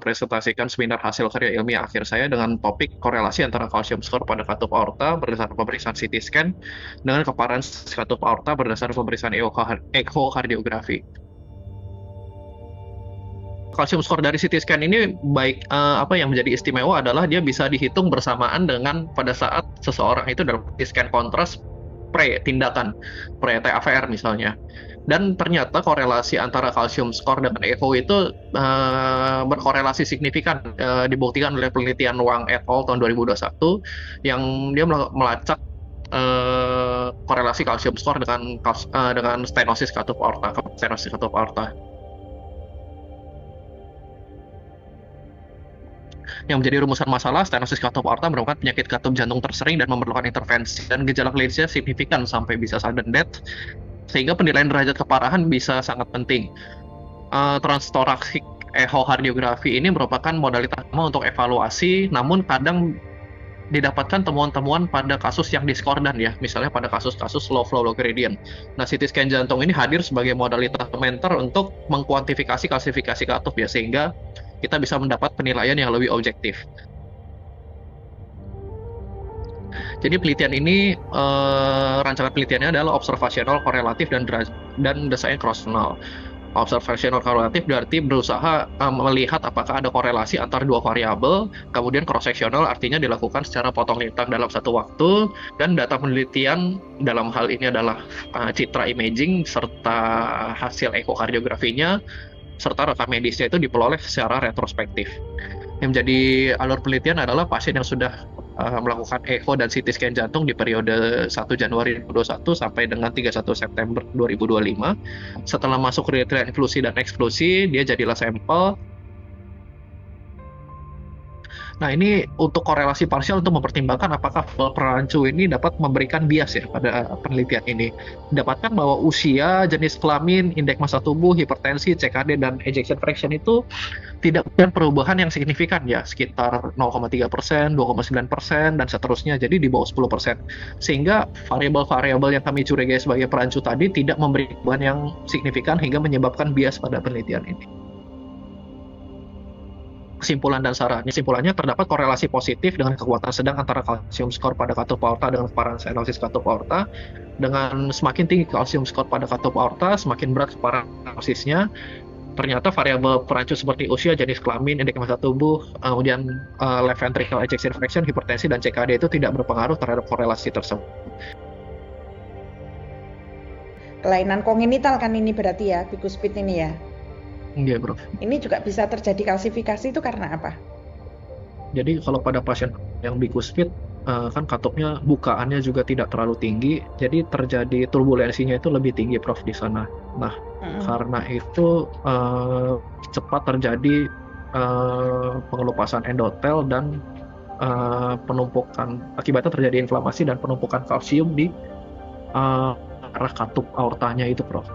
mempresentasikan seminar hasil karya ilmiah akhir saya dengan topik korelasi antara kalsium skor pada katup aorta berdasarkan pemeriksaan CT scan dengan keparahan katup aorta berdasarkan pemeriksaan ekokardiografi. Kalsium skor dari CT scan ini apa yang menjadi istimewa adalah dia bisa dihitung bersamaan dengan pada saat seseorang itu dalam CT scan kontras tindakan TAVR misalnya. Dan ternyata korelasi antara kalsium skor dengan echo itu berkorelasi signifikan, dibuktikan oleh penelitian Wang et al. Tahun 2021 yang dia melacak korelasi kalsium skor dengan stenosis katup aorta. Yang menjadi rumusan masalah, stenosis katup aorta merupakan penyakit katup jantung tersering dan memerlukan intervensi, dan gejala klinisnya signifikan sampai bisa sudden death, sehingga penilaian derajat keparahan bisa sangat penting. Transthoracic echocardiografi ini merupakan modalitas untuk evaluasi, namun kadang didapatkan temuan-temuan pada kasus yang diskordan ya, misalnya pada kasus-kasus low flow low gradient. Nah, CT scan jantung ini hadir sebagai modalitas komentar untuk mengkuantifikasi klasifikasi katup ya, sehingga kita bisa mendapat penilaian yang lebih objektif. Jadi penelitian ini, rancangan penelitiannya adalah observasional, korelatif, dan desain cross-functional. Observasional korelatif berarti berusaha melihat apakah ada korelasi antara dua variabel, kemudian cross-sectional artinya dilakukan secara potong lintang dalam satu waktu, dan data penelitian dalam hal ini adalah citra imaging serta hasil ekokardiografinya, serta rekam medisnya itu diperoleh secara retrospektif. Yang menjadi alur penelitian adalah pasien yang sudah melakukan echo dan CT scan jantung di periode 1 Januari 2021 sampai dengan 31 September 2025. Setelah masuk kriteria inklusi dan eksklusi, dia jadilah sampel. Nah, ini untuk korelasi parsial untuk mempertimbangkan apakah perancu ini dapat memberikan bias ya pada penelitian ini. Dapatkan bahwa usia, jenis kelamin, indeks massa tubuh, hipertensi, CKD, dan ejection fraction itu tidak punya perubahan yang signifikan ya, sekitar 0,3%, 2,9%, dan seterusnya, jadi di bawah 10%. Sehingga variabel-variabel yang kami curigai sebagai perancu tadi tidak memberi perubahan yang signifikan hingga menyebabkan bias pada penelitian ini. Kesimpulan dan sarannya. Kesimpulannya, terdapat korelasi positif dengan kekuatan sedang antara kalsium skor pada katup aorta dengan keparahan stenosis katup aorta. Dengan semakin tinggi kalsium skor pada katup aorta, semakin berat keparahan stenosisnya. Ternyata variabel perancu seperti usia, jenis kelamin, indeks massa tubuh, kemudian left ventricle ejection fraction, hipertensi, dan CKD itu tidak berpengaruh terhadap korelasi tersebut. Kelainan kongenital kan ini berarti ya, bikuspid ini ya? Iya, Bro. Ini juga bisa terjadi kalsifikasi itu karena apa? Jadi kalau pada pasien yang bikuspid, kan katupnya bukaannya juga tidak terlalu tinggi, jadi terjadi turbulensinya itu lebih tinggi, Prof, di sana. Nah, karena itu cepat terjadi pengelupasan endotel dan penumpukan, akibatnya terjadi inflamasi dan penumpukan kalsium di arah katup aortanya itu, Prof.